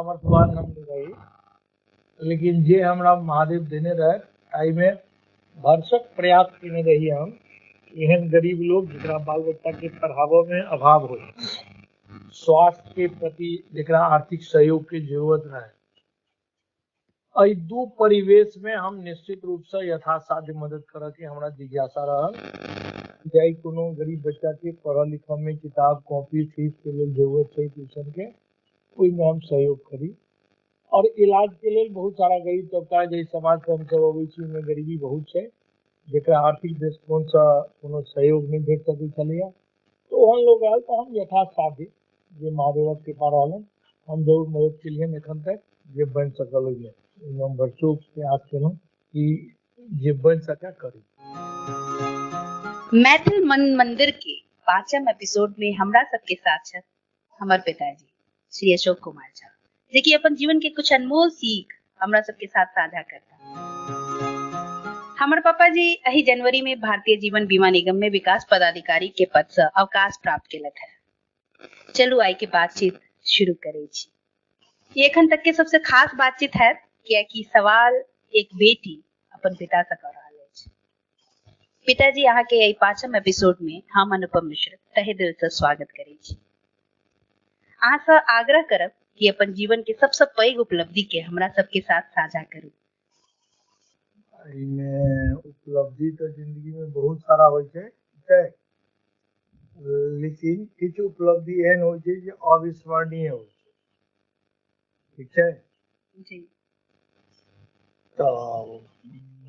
सामर्थ्यवान हम नहीं रही, लेकिन जे हमरा महादेव देने रहे ताई में भरसक प्रयास केने रही हम। एहन गरीब लोग जरा बाल बच्चा के पढ़ाबो में अभाव हो, स्वास्थ्य के प्रति जरा आर्थिक सहयोग की जरूरत रहे, अई दू परिवेश में हम निश्चित रूप से यथासाध्य मदद करे के हमरा जिज्ञासा रहल। जाई कोनो गरीब बच्चा के पढ़ा लिखा में किताब कॉपी फीस के लिए जरूरत है ट्यूशन के, ओई में हम सहयोग करी। और इलाज के लिए बहुत सारा गरीब तबका जै समाज से हम सब अबै छी में गरीबी बहुत है, जेकरा आर्थिक दृष्टिकोण से कोनो सहयोग नहीं भेट सकै छलैया, तो ओहन लोग आयल तो हम यथासाध्य जे महादेवक कृपा रहलन हम जरूर मदद केलियन। एखन तक जे बन सकल ओइमे हम भरसक प्रयास केलहुँ कि जे बन सके करी। मैथिल मन मंदिर के 5म एपिसोड में हमरा सबके साथ छथि हमर पिताजी श्री अशोक कुमार झा, जे कि अपन जीवन के कुछ अनमोल सीख हमरा सबके साथ साझा करता। हमर पापा जी एही जनवरी में भारतीय जीवन बीमा निगम में विकास पदाधिकारी के पद से अवकाश प्राप्त केलक है। चलू आई के बातचीत शुरू करे छी। ये एखन तक के सबसे खास बातचीत है, कियाकि सवाल एक बेटी अपन पिता से कर रहल अछि। पिताजी अहाँ के एही 5म एपिसोड में हम अनुपम मिश्र तहे दिल से स्वागत करे छी। अहाँ से आग्रह करब कि अपन जीवन के सबसे पैघ उपलब्धि के हमरा सबके साथ साझा करू। एहिमे उपलब्धि तो जिंदगी में बहुत सारा होय छै, ठीक है, लेकिन किछु उपलब्धि एहन होय छै जे अविस्मरणीय होय छै, ठीक है जी। तो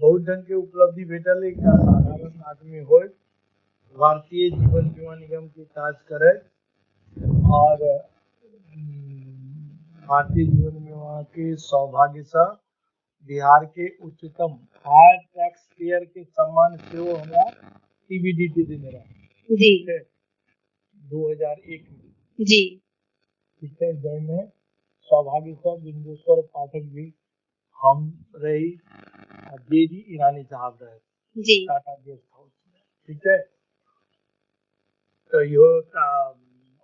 बहुत ढंग के उपलब्धि भेटल। एक साधारण आदमी होय, भारतीय जीवन बीमा निगम के काज करे और भारतीय जीवन बीमा के सौभाग्य से बिहार के उच्चतम हायर टैक्स पेयर के सम्मान से वो हमरा टीबीडीटी देने रहा जी 2001 में, जी, ठीक है, जैमे सौभाग्य से बिंदेश्वर पाठक जी हम रही, जेडी ईरानी साहब रहे जी, टाटा गेस्ट हाउस में, ठीक है। तो यो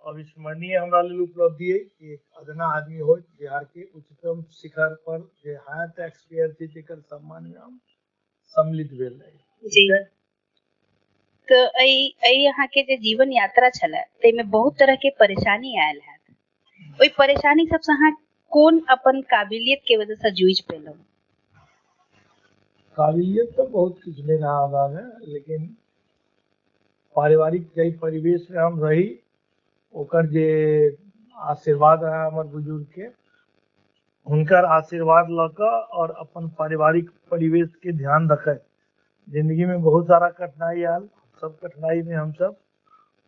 अविस्मरणीय हमरा लेल उपलब्धि है कि एक अदना आदमी हो बिहार के उच्चतम शिखर पर जे हायर टैक्स पेयर छै जेकर सम्मान में हम सम्मिलित भेल रही, जी। तो आई यहाँ के जे जीवन यात्रा छला ते में बहुत तरह के परेशानी आयल है, ओई परेशानी सबसे अहाँ कोन अपन काबिलियत के वजह से जूझ पेलौ? काबिलियत तो बहुत कुछ नहीं रहा होगा में, लेकिन पारिवारिक जै परिवेश में हम रही ओकर जे आशीर्वाद रहा हमर बुजुर्ग के, हुनकर आशीर्वाद लक और अपन पारिवारिक परिवेश के ध्यान रखे जिंदगी में बहुत सारा कठिनाई आयल, सब कठिनाई में हम सब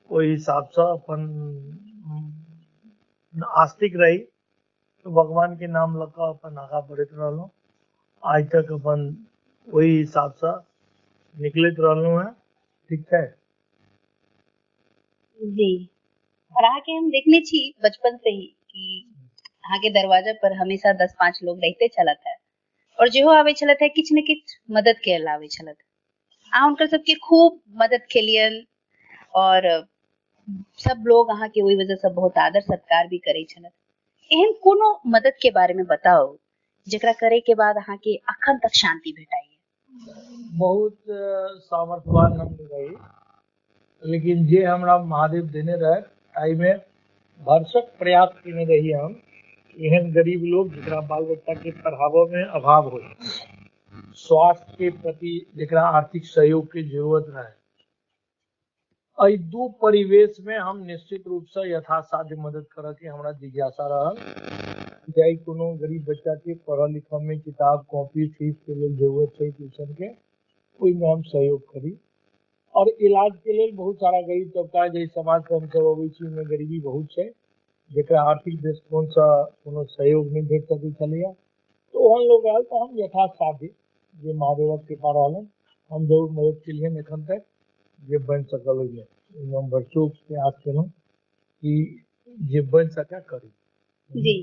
ओहि हिसाब से अपन आस्तिक रही, तो भगवान के नाम लक अपन आगा बढ़त रहलूं, आज तक अपन वही हिसाब से निकलत रहलूं है, ठीक है जी। और अहाँ के हम देखने छी बचपन से ही कि अहाँ के दरवाजा पर हमेशा 10-5 लोग रहते चलत है, और जेहो आवे चलत है किछ न किछ मदद के लावे चलत। अहाँ उनकर सबके खूब मदद केलियन और सब लोग अहाँ के ओई वजह से बहुत आदर सत्कार भी करे छलत। एहन कोनो मदद के बारे में बताओ जेकरा करे के बाद अहाँ के अखन तक शांति भेटाई है। बहुत सामर्थ्यवान हम रही, लेकिन जे हमरा महादेव देने रहे ताई में भरसक प्रयास केने रही हम। एहन गरीब लोग जरा बाल बच्चा के पढ़ाबो में अभाव हो, स्वास्थ्य के प्रति जरा आर्थिक सहयोग की जरूरत रहे, अई दू परिवेश में हम निश्चित रूप से यथासाध्य मदद करे के हमरा जिज्ञासा रहल। जाई कोनो गरीब बच्चा के पढ़ा लिखा में किताब कॉपी फीस के लिए जरूरत है ट्यूशन के, ओई में हम सहयोग करी। और इलाज के लिए बहुत सारा गरीब तबका जै समाज से हम सब अबै छी में गरीबी बहुत है, जेकरा आर्थिक दृष्टिकोण से कोनो सहयोग नहीं भेट सकै छलैया, तो ओहन लोग आयल तो हम यथासाध्य जे महादेवक कृपा रहलन हम जरूर मदद केलियन। एखन तक जे बन सकल ओइमे हम भरसक प्रयास केलहुँ कि जे बन सके करी। जी।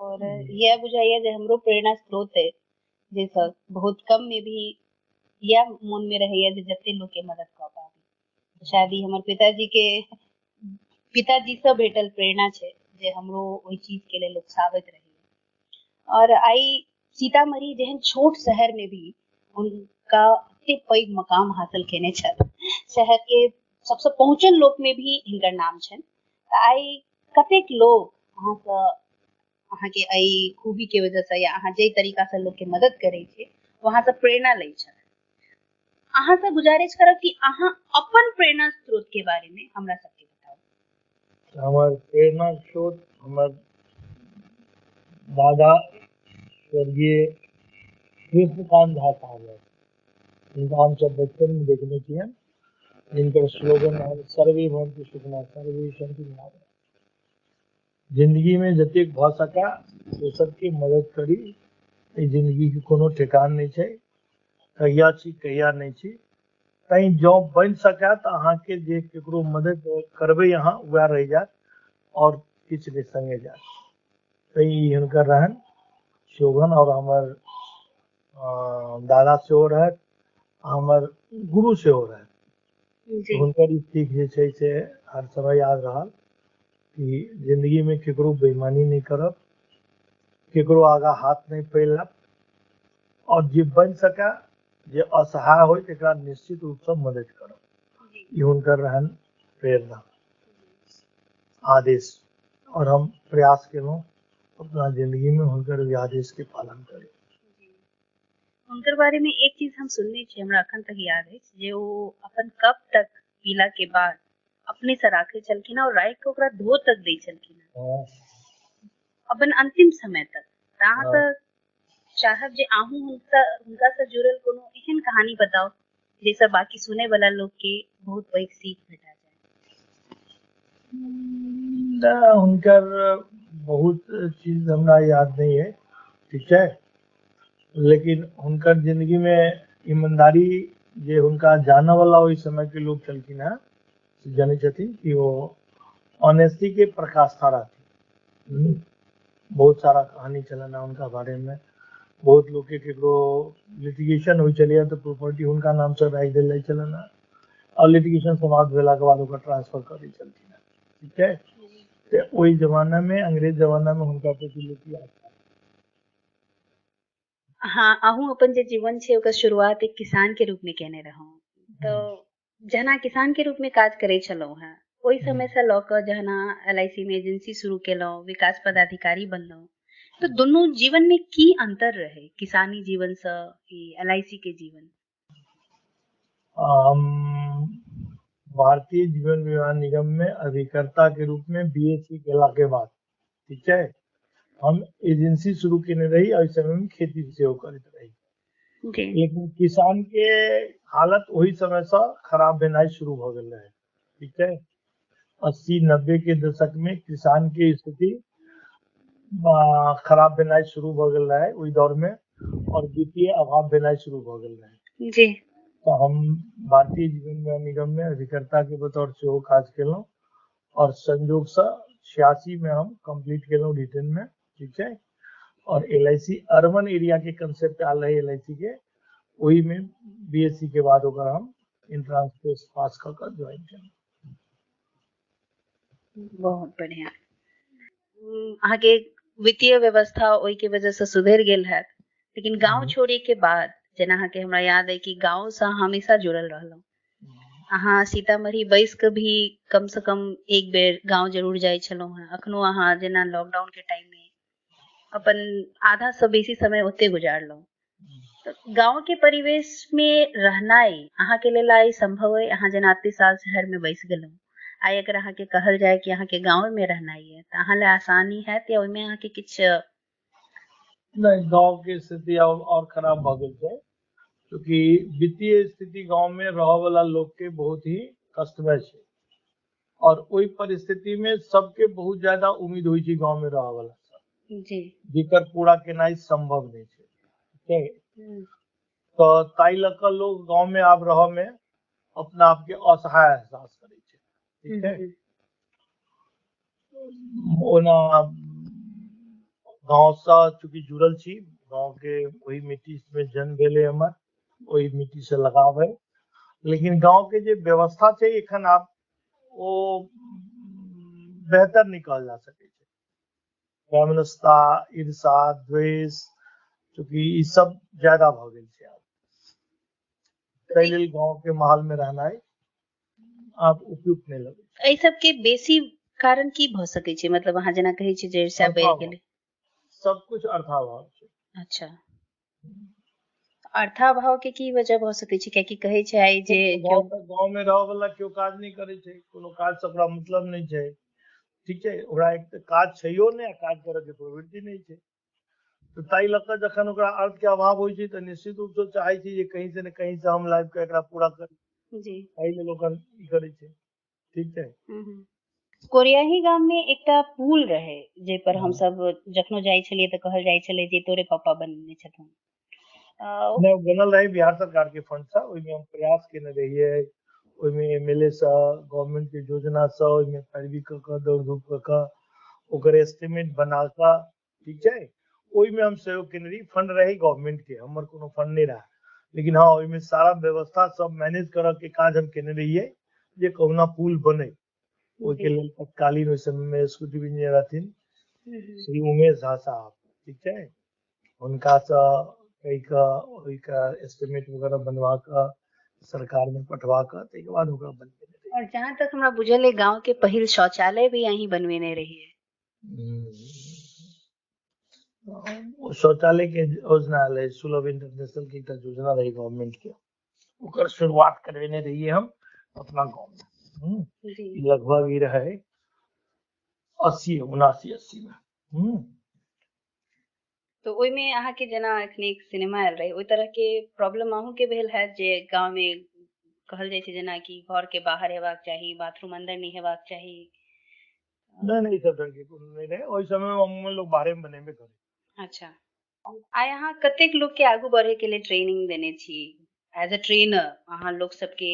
और यह बुझाइए जे हमरो प्रेरणा स्रोत है, जैसे बहुत कम में भी यह मन में रहे जे जते लोग के मदद कर पाबी। शायद ही हमर पिताजी से भेटल प्रेरणा छे जे हमरो ओई चीज के लिए उकसावत रही। और आई सीतामढ़ी जहन छोट शहर में भी उनका एते पैघ मकाम हासिल केने छथि। शहर के सबसे पहुंचल लोक में भी हिनकर नाम छनि। आई कतेक लोग अहाँ के आई खूबी के वजह से या अहाँ जे तरीका से लोग के मदद करे छे वहां से प्रेरणा लै छथि। अहाँ से गुजारिश करब कि अहाँ अपन प्रेरणा स्रोत के बारे में हमरा सबके बताओ। हमार प्रेरणा स्रोत हमार दादा स्वर्गीय कृष्णकांत झा साहब है, जिनका हम सब बचपन में देखने चाहिए, जिनका स्लोगन है सर्वे भवन्तु सुखिनः सर्वे सन्तु निरामया। जिंदगी में जतेक भ सका दोसर के मदद करी। जिंदगी के कोनो ठेकान नहीं है, कहिया छी कहिया नहीं छी। कहीं जॉब बन सका तो अहाँ के जे केकरो मदद करबे अहाँ वह रह जात और किछ नहीं संगे जात। कहीं हुनकर रहन शोभन और हमार दादा से हो रहा, हमार गुरु से हो रहा। हुनकर सीख जे छै से हर समय याद रहा कि जिंदगी में केकरो बेईमानी नहीं करब, केकरो आगा हाथ नहीं फैलब और जे बन सका जे असहाय हो एकरा निश्चित रूप से मदद करब। ये हुनकर रहन प्रेरणा आदेश और हम प्रयास केलहुँ अपना जिंदगी में हुनकर आदेश के पालन करी। हुनकर बारे में एक चीज हम सुनने छे, हमरा अखन तक याद है जे वो अपन कप तक पीला के बाद अपने से राखे चलखिन और राख के ओकरा धो तक दै छलखिन अपन अंतिम समय तक। अहाँ त चाहब जे आहू हुनका से जुड़ल कोनो एहन कहानी बताओ जैसे बाकी सुने वाला लोग के बहुत पैघ सीख भेटा जाए। हुनकर बहुत चीज हमरा याद नहीं है, ठीक है, लेकिन हुनकर जिंदगी में ईमानदारी जे हुनका जाने वाला ओहि समय के लोग चलखिन है जाने छथिन कि वो ऑनेस्टी के प्रकाष्ठा रहथिन। बहुत सारा कहानी चलन है उनका बारे में। बहुत लोग के केकरो लिटिगेशन हो चलिए तो प्रॉपर्टी उनका नाम से राख देल जाय चलन है और लिटिगेशन समाप्त भेला के बाद ओकर ट्रांसफर कर दै चलखिन, ठीक है। तो ओहि जमाना में अंग्रेज जमाना में हुनका फैसिलिटी आता। हाँ, अहूँ अपन जे जीवन छे ओकर शुरुआत एक किसान के रूप में केने रहूं। तो जना किसान के रूप में काज करे छलौ हैं, ओहि समय से लऽ कऽ जहना LIC में एजेंसी शुरू केलहुँ, विकास पदाधिकारी बनलहुँ, तो दोनों जीवन में की अंतर रहे किसानी जीवन से LIC के जीवन? भारतीय जीवन बीमा निगम में अभिकर्ता के रूप में BSc केला के बाद, ठीक है, हम एजेंसी शुरू केने रही और इस समय में खेती सेहो करत रही। लेकिन किसान के हालत वही समय से खराब भेनाइ शुरू भ गेल रहे, ठीक है। 80-90 के दशक में किसान की स्थिति खराब भेनाइ शुरू भ गेल रहे ओहि दौर में और वित्तीय अभाव भेनाइ शुरू भ गेल रहे जी। तो हम भारतीय जीवन बीमा निगम में अभिकर्ता के बतौर से काज केलहुँ और संयोग से 86 में हम कंप्लीट केलहुँ रिटेन में, ठीक है। और LIC अर्बन एरिया के कंसेप्ट आल रहे LIC के, वही में BSc के बाद ओकर हम एंट्रेंस टेस्ट पास कर ज्वाइन केलहुँ। बहुत बढ़िया। अहाँ के वित्तीय व्यवस्था ओहि के वजह से सुधर गेल है, लेकिन गांव छोड़े के बाद जना अहाँ के हमरा याद है कि गांव से हमेशा जुड़ल रहलहुँ। अहाँ सीतामढ़ी बैस के भी कम से कम एक बेर गांव जरूर जाय छलहुँ हैं। अखनो अहाँ जना लॉकडाउन के टाइम में अपन आधा से बेसी समय ओते गुजारलहुँ। तो गांव के परिवेश में रहनाइ अहाँ के लेल आई संभव है? अहाँ जना 30 साल शहर में बैस गेलहुँ, आई अगर अहाँ के कहल जाए कि अहाँ के गांव में रहनाइ है तो अहाँ ले आसानी है या ओहिमे अहाँ के किछ? नहीं, गांव के स्थिति और खराब भ गेल छै, क्योंकि वित्तीय स्थिति गांव में रह वाला लोग के बहुत ही कष्टमय छै और ओहि परिस्थिति में सबके बहुत ज्यादा उम्मीद होई छै गांव में रह वाला जी, जेकर पूरा केनाइ संभव नहीं छै, ठीक है। तो ताई लऽ कऽ लोग गांव में आब रह में अपना आप के असहाय एहसास करे छै, ठीक है। ओना गांव से चूंकि जुड़ल छी, गांव के वही मिट्टी में जन्म भेले हमर, वही मिट्टी से लगाव है, लेकिन गांव के जे व्यवस्था छै एखन आब ओ बेहतर नहीं कहल जा सकै छै। वैमनस्यता, ईर्षा, द्वेष, चूंकि ई सब ज्यादा भ गेल छै आब, ताहि लेल गांव के माहौल में रहनाइ आब उपयुक्त नहीं लगे छै। एहि सब के बेसी कारण की भ सकै छै, मतलब अहाँ जेना कहै छी जे ईर्ष्या बढ़ि गेलै, सब कुछ अर्थाभाव छै। अच्छा, अर्थाभाव के की वजह भ सकै छै, कियाकि कहै छै आइ जे गांव में रह वाला केओ काज नहीं करे छै, कोनो काज से ओकरा मतलब नहीं छै, ठीक छै, ओकरा एक तऽ काज छैयो नहीं, काज करे के प्रवृत्ति नहीं छै, तो ताई लऽ कऽ जखन ओकरा अर्थ के अभाव होइ छै तऽ निश्चित रूप से चाहे छै जे कहीं से ने कहीं से हम लाइफ के एकरा पूरा करी, जी एहि लेल ओकर ई करै छै, ठीक छै। कोरियाही गाम में एकटा पुल रहे जे पर हम सब जखनो जाई छलिए तऽ कहल जाई छले जे तोरे पापा बनेने छथुन। नहीं बनल रहे बिहार सरकार के फंड से, ओहिमे हम प्रयास केने रहिए, ओहिमे एमएलए से, गवर्नमेंट के योजना से, ओहिमे पैरवी क के दौड़ धूप क के ओकर एस्टिमेट बना के, ठीक छै, ओहिमे हम सहयोग केने रही, फंड रही गवर्नमेंट के, हमर कोनो फंड नहीं रहा, लेकिन हाँ ओहिमे सारा व्यवस्था सब मैनेज करऽ के काज हम केने रहिए जे कहुना पुल बने। ओहिके लेल तत्कालीन ओहि समय में एग्जीक्यूटिव इंजीनियर रहथिन श्री उमेश झा साहब, ठीक छै, हुनका से कहि कऽ ओहिका एस्टिमेट वगैरह बनवा कऽ सरकार में पठवा कऽ ताहिके बाद ओकरा बनबेने रही। और जहाँ तक हमरा बुझल है गांव के पहिल शौचालय भी यहीं बनवेने रहिए। शौचालय के योजना है सुलभ इंटरनेशनल की एकटा योजना रही गवर्नमेंट के, ओकर शुरुआत करवेने रहिए हम अपना गांव में, लगभग ई रहे 80 में। तो ओहि में अहाँ के जेना एखने एक सिनेमा आयल रहे, ओहि तरह के प्रॉब्लम अहूँ के भेल है जे गांव में कहल जाय छै जेना कि घर के बाहर हेबाक चाही, बाथरूम अंदर नहीं हेबाक चाही? नहीं सब ढंग के कोनो नहीं रहे, ओहि समय में हम लोग बाहर में बनेबे करे। अच्छा, आइ अहाँ कतेक लोग के आगू बढ़े के लिए ट्रेनिंग देने छी? एज अ ट्रेनर अहाँ लोग सबके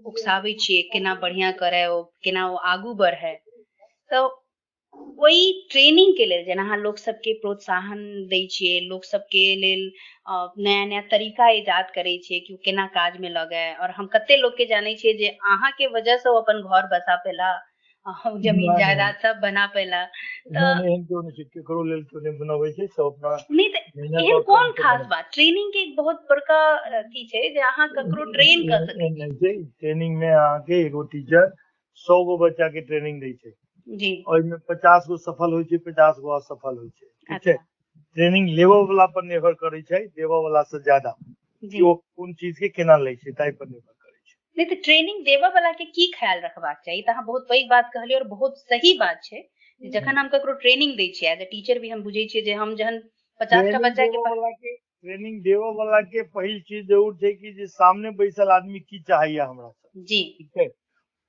उकसाबै छियै केना बढ़िया करे, ओ केना ओ आगू बढ़े, तो ओई ट्रेनिंग के लेल जेना अहाँ लोग सबके प्रोत्साहन दै छियै, लोग सबके लेल नया नया तरीका इजाद करै छियै कि केना काज में लगे, और हम कते लोग के जानै छियै जे अहाँ के वजह से ओ अपन घर बसा पेला, जमीन जायदाद सब बना पेला। नहीं एहन क्यों नहीं, केकरो लेल क्यों नहीं बनाबै छै, सब अपना नहीं तो एहन कोन खास बात, ट्रेनिंग के एक बहुत बड़का अथी छै जे अहाँ ककरो ट्रेन कर सकै छी। ट्रेनिंग में अहाँ के एगो टीचर 100 गो बच्चा के ट्रेनिंग दै छै जी, ओहिमे 50 गो सफल होइ छै, 50 गो असफल होइ छै, ठीक छै। ट्रेनिंग लेबऽ वाला पर निर्भर करै छै, देबऽ वाला से ज्यादा कि ओ कोन चीज के केना लै छै ताहि पर निर्भर करै छै। नहीं तो ट्रेनिंग देबऽ वाला के की ख्याल रखबाक चाही, तऽ अहाँ बहुत पैघ बात कहलियै और बहुत सही बात छै। जखन हम ककरो ट्रेनिंग दै छियै एज अ टीचर भी हम बुझै छियै जे हम जहन 50 टा बच्चा के ट्रेनिंग देबऽ वाला के पहिल चीज जरूर छै कि जे सामने बैसल आदमी की चाहैया हमरा से, जी, ठीक छै,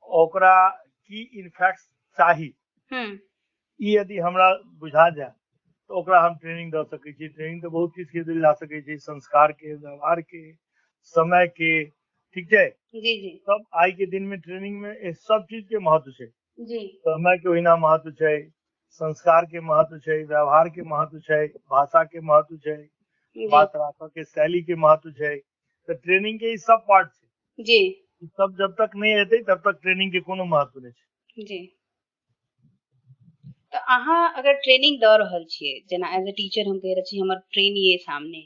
ओकरा की इनफैक्ट चाही, ई यदि हमरा बुझा जाए तो ओकरा हम ट्रेनिंग दे सकै छी। ट्रेनिंग तो बहुत चीज के देल जा सकै छै, संस्कार के, व्यवहार के, समय के, ठीक छै। जी जी, सब आई के दिन में ट्रेनिंग में सब चीज के महत्व छै जी, समय के ओहिना महत्व छै, संस्कार के महत्व छै, व्यवहार के महत्व छै, भाषा के महत्व छै, बात राखऽ के शैली के महत्व छै, तो ट्रेनिंग के ई सब पार्ट छै जी, सब जब तक नहीं हेतै तब तक ट्रेनिंग के कोनो महत्व नहीं छै। जी, तो अहाँ अगर ट्रेनिंग दऽ रहल छियै, जेना एज अ टीचर हम कह रहल छी हमर ट्रेनी ये सामने,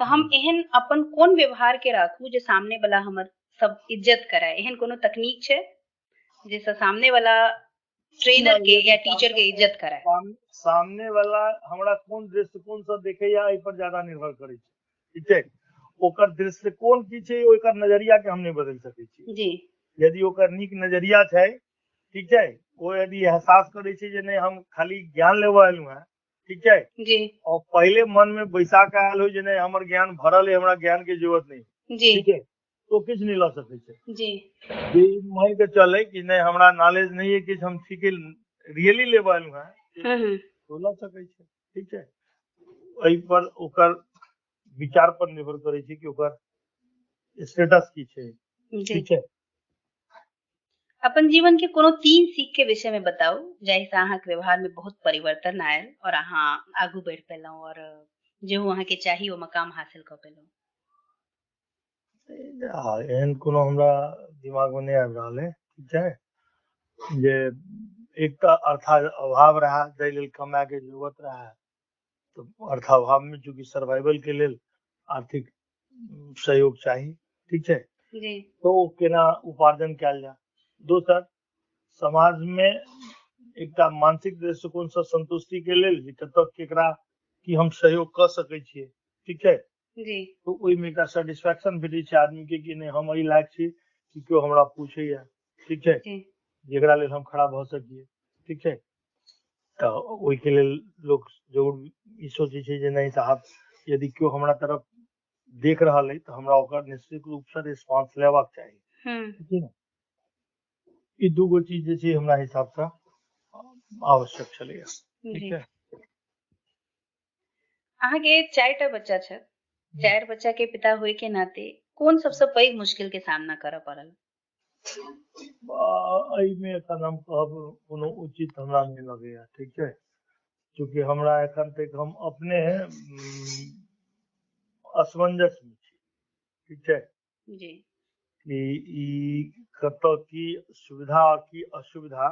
तो हम एहन अपन कोन व्यवहार के राखू जे सामने वाला हमर सब इज्जत करे, एहन कोनो तकनीक छै जैसे सामने वाला ट्रेनर के या टीचर के इज्जत करे? सामने वाला हमरा कोन दृष्टिकोण से देखैया एहि पर ज्यादा निर्भर करै छै, ठीक छै। ओकर दृष्टिकोण की छै, ओकर नजरिया के हम नहीं बदल सकै छी जी, यदि ओकर नीक नजरिया छै, ठीक छै, वो यदि एहसास करे छै जे नहीं हम खाली ज्ञान लेबऽ एलू हैं, ठीक छै, जी, और पहले मन में बैसा के आयल हो जे नहीं हमर ज्ञान भरल है, हमरा ज्ञान के जरूरत नहीं, ठीक है, तो किछ नहीं लऽ सकै छै। जी, जे मान के चले कि नहीं हमरा नॉलेज नहीं है कि हम सीखे रियली लेबऽ एलू हैं, तो लऽ सकै छै, ठीक छै। एहि पर ओकर विचार पर निर्भर करै छै कि ओकर स्टेटस की छै, ठीक छै। अपन जीवन के कोनो 3 सीख के विषय में बताओ जाहि से अहाँ के व्यवहार में बहुत परिवर्तन आयल और अहाँ आगू बढ़ पेलौ और जो अहाँ के चाही वो मकाम हासिल कर पेलौ। एहन कोनो हमरा दिमाग में नहीं आबि रहल है, ठीक छै, जे एक तो अर्थाभाव रहा जाहि लेल कमाए के जरूरत रहा, तो अर्थाभाव में चूंकि सर्वाइवल के लेल आर्थिक सहयोग चाहिए, ठीक है, जी तो केना उपार्जन कैल जाए। दोसर, समाज में एकटा मानसिक दृष्टिकोण से संतुष्टि के लेल जे कतऽ केकरा की हम सहयोग कर सकै छियै, ठीक है, जी तो ओहि में एकटा सेटिस्फैक्शन भेटै छै आदमी के कि नहीं हम एहि लायक छी कि केओ हमरा पूछैया, ठीक है, जी जेकरा लेल हम खड़ा भऽ सकिए, ठीक है, तो ओहि के लेल लोग जरूर ई सोचै छै जे नहीं साहब यदि केओ हमरा तरफ देख रहल है तो हमरा ओकर निश्चित रूप से रिस्पांस लेबाक चाही, ठीक है ना। ई दूगो चीज जे छै हमरा हिसाब से आवश्यक छलैया, ठीक जी है। अहाँके 4टा बच्चा छै, 4 बच्चा के पिता होय के नाते कोन सबसे पैघ मुश्किल के सामना करऽ पड़ल? एहिमे एखन हम कहब कोनो उचित हमरा नहीं लगैया, ठीक है, चूँकि हमरा एखन तक हम अपने असमंजस में छी, ठीक है, जी कि ई कतऽ की सुविधा की असुविधा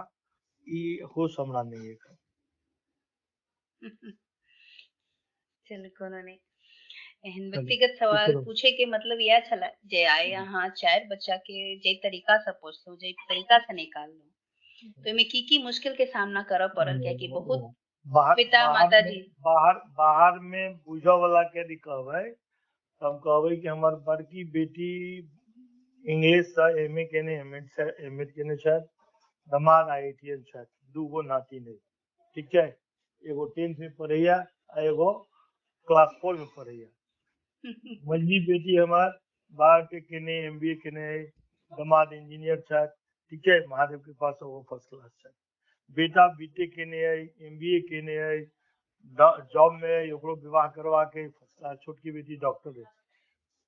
ई होश हमरा नहीं है एखन। चलू कोनो नहीं, एहन चलू, व्यक्तिगत सवाल शुक्र। पूछे के मतलब यह छला जे आइ अहाँ 4 बच्चा के जे तरीका से पोसलू, जे तरीका से निकाललू, तो एमे की मुश्किल के सामना करऽ पड़ल? कियाकि बहुत बाहर पिता बाहर माता में जी बाहर में बुझऽ वाला के यदि कहबै तो हम कहबै कि हमर बड़की बेटी इंग्लिश से एमए केने एमएड केने छथि, दमाद आईआईटीएन छथि, दूगो नातिन है, ठीक है, एगो 10th में पढ़ैया आ एगो क्लास 4 में पढ़ैया। मझली बेटी हमार बाहर के केने एमबीए केने है, दमाद इंजीनियर छथि, ठीक है, महादेव के पास वो फर्स्ट क्लास छथि। बेटा बीटेक केने है, एमबीए केने है, जॉब में है, ओकरो विवाह करवा के फर्स्ट क्लास, छोटकी बेटी डॉक्टर है।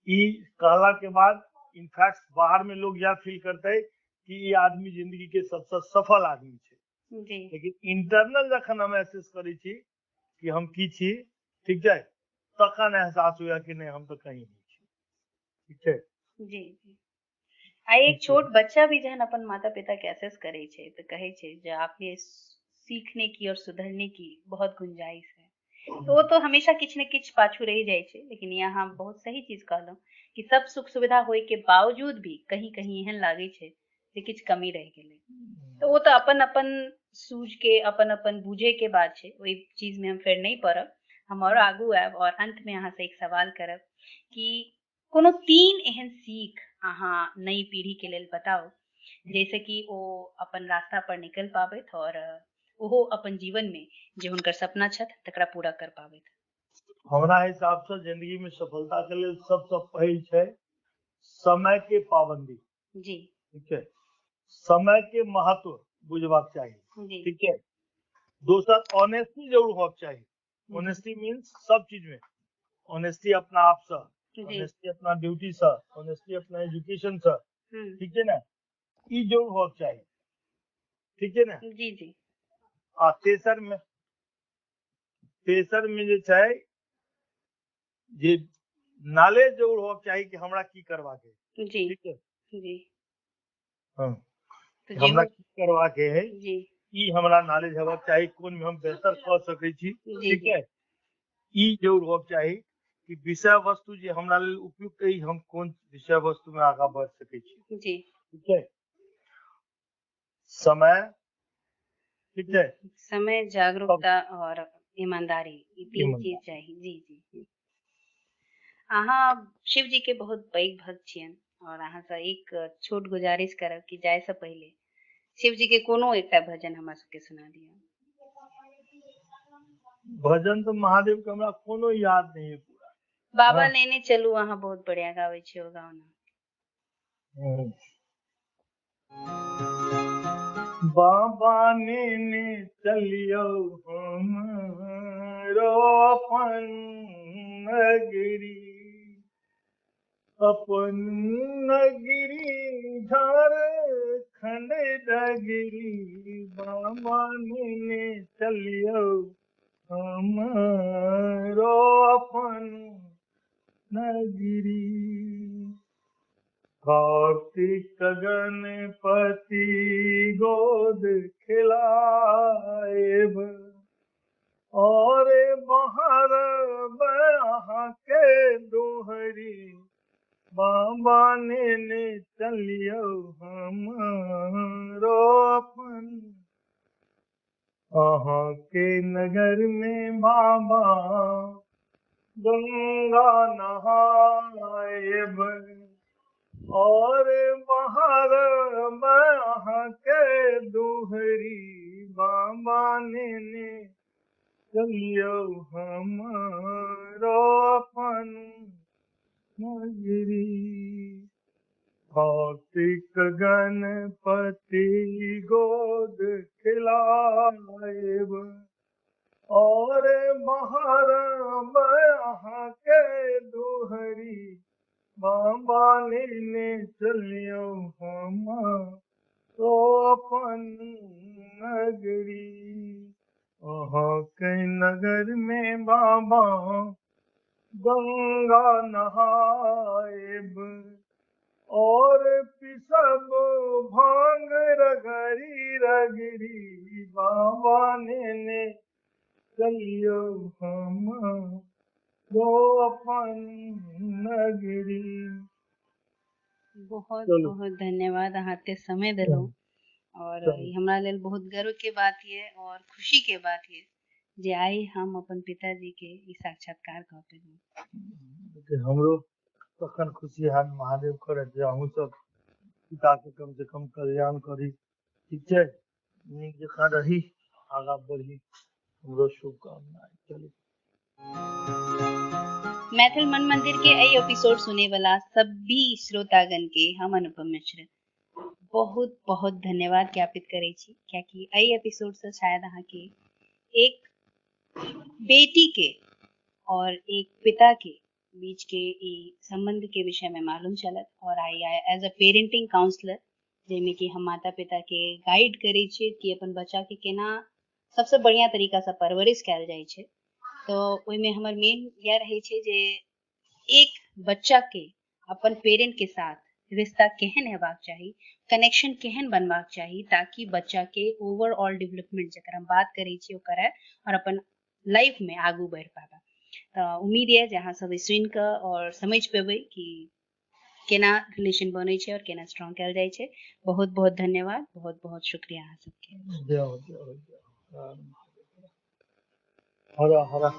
ई कहला के बाद इनफैक्ट बाहर में लोग यह फील करते हैं कि ये आदमी जिंदगी के सबसे सफल आदमी छे, जी लेकिन इंटरनल जखन हम एसेस करै छी कि हम की छी, ठीक है, तखन एहसास हुआ कि नहीं हम तो कहीं नहीं छी, ठीक है। जी जी आ एक छोट बच्चा भी जहन अपन माता पिता के असेस करे छे तो कहे छे जे आपने सीखने की और सुधरने की बहुत गुंजाइश है, तो वो तो हमेशा किछ ने किछ पाछू रह जाए छे। लेकिन यहाँ बहुत सही चीज कहलौं कि सब सुख सुविधा होए के बावजूद भी कहीं कहीं एहन लागे छे जे किछ कमी रह गेले, तो वो तो अपन अपन सूझ के अपन अपन बूझे के बात छे, ओई चीज में हम फेर नहीं पड़ब। हम और आगू आब और अंत में अहाँ से एक सवाल करब कि कोनो 3 एहन सीख अहाँ नई पीढ़ी के लेल बताओ जैसे कि वो अपन रास्ता पर निकल पाबैत और ओहो अपन जीवन में जे हुनकर सपना छथ तकरा पूरा कर पाबैत। हमरा हिसाब से जिंदगी में सफलता के लिए सबसे पहिल छै समय के पाबंदी, जी ठीक है, समय के महत्व बुझबाक चाहिए, जी ठीक है। दोसर, ऑनेस्टी जरूर होक चाहिए। ऑनेस्टी मीन्स सब चीज में ऑनेस्टी, अपना आप से जी ऑनेस्टी, अपना ड्यूटी से ऑनेस्टी, अपना एजुकेशन से, ठीक है ना, ई जरूर होक चाहिए, ठीक है ना। जी जी आ तेसर में जे छै जे नॉलेज जरूर होक चाहिए कि हमरा की करवा के, जी ठीक है, जी हाँ, तो हमरा जेहू की करवा के है जी ई हमरा नॉलेज होबाक चाही, कोन में हम बेहतर कऽ सकै छी, जी ठीक है, ई जरूर होबाक चाही कि विषय वस्तु जे हमरा लेल उपयुक्त है हम कोन विषय वस्तु में आगा बढ़ सकै छी, जी ठीक है। समय, ठीक है, समय, जागरूकता और ईमानदारी, ये 3 चीज ईमानदारी। चाहिए। जी जी अहाँ शिव जी के बहुत पैघ भक्त छियन और अहाँ से एक छोट गुजारिश करब कि जाय से पहले शिव जी के कोनो एकटा भजन हमरा सबके सुना दिया। भजन तो महादेव के हमरा कोनो याद नहीं है पूरा। बाबा हाँ। लेने चलू, अहाँ बहुत बढ़िया गावे छियै ओ गाना। बाबा ने चलियो हमरो अपन नगरी, अपन नगरी झारखंड डगरी, बाबा ने चलियो हमरो अपन नगरी। कार्तिक गणपति गोद खिलाएब और बाहर बहा के दोहरी बाबा ने चलियो हमारो अपन अहाँ के नगर में बाबा गंगा नहाएब और बाहर बहा के दोहरी बाबा ने चलियो हमारो अपन नगरी कार्तिक गणपति गोद खिलाएब और बाहर बहा के दोहरी बाबा ने चलियो हमारो अपन नगरी अहाँ के नगर में बाबा गंगा नहाएब और पिसब भांग रगरी रगरी बाबा ने चलियो हम दो अपन नगरी। बहुत चलो। बहुत धन्यवाद अहाँ के समय देलहुँ और चलो। ई हमरा लेल बहुत गर्व के बात ये और खुशी के बात ये जे आई हम अपन पिताजी के ई साक्षात्कार कऽ पेलहुँ। लेकिन हमरो तखन खुशी है महादेव करे जे अहूँ सब पिता के कम से कम कल्याण करी, ठीक छै, नीक जकाँ रही, आगा बढ़ी, हमरो शुभकामनाएं। चलू। मैथिल मन मंदिर के एहि एपिसोड सुने वाला सभी श्रोतागण के हम अनुपम मिश्र बहुत बहुत धन्यवाद ज्ञापित करे छी, कियाकि एहि एपिसोड से शायद अहाँ के एक बेटी के और एक पिता के बीच के ई संबंध के विषय में मालूम चलत और I as a parenting counsellor जेमे कि हम माता पिता के गाइड करे छी कि अपन बच्चा के केना सबसे बढ़िया तरीका से परवरिश कैल जाय छै। तो ओइमे हमर मेन यह रहे छै जे एक बच्चा के अपन पेरेंट के साथ रिश्ता केहन हेबाक चाही, कनेक्शन केहन बनबाक चाही ताकि बच्चा के ओवरऑल डेवलपमेंट जकर हम बात करे छी ओ करे और अपन लाइफ में आगू बढ़ पाबे। तो उम्मीद है जे अहाँ सब सुनि के और समझ पेबै कि केना रिलेशन बनै छै और केना स्ट्रांग कैल जाय छै। बहुत बहुत धन्यवाद, बहुत बहुत शुक्रिया अहाँ सबके। जय जय हरा हरा।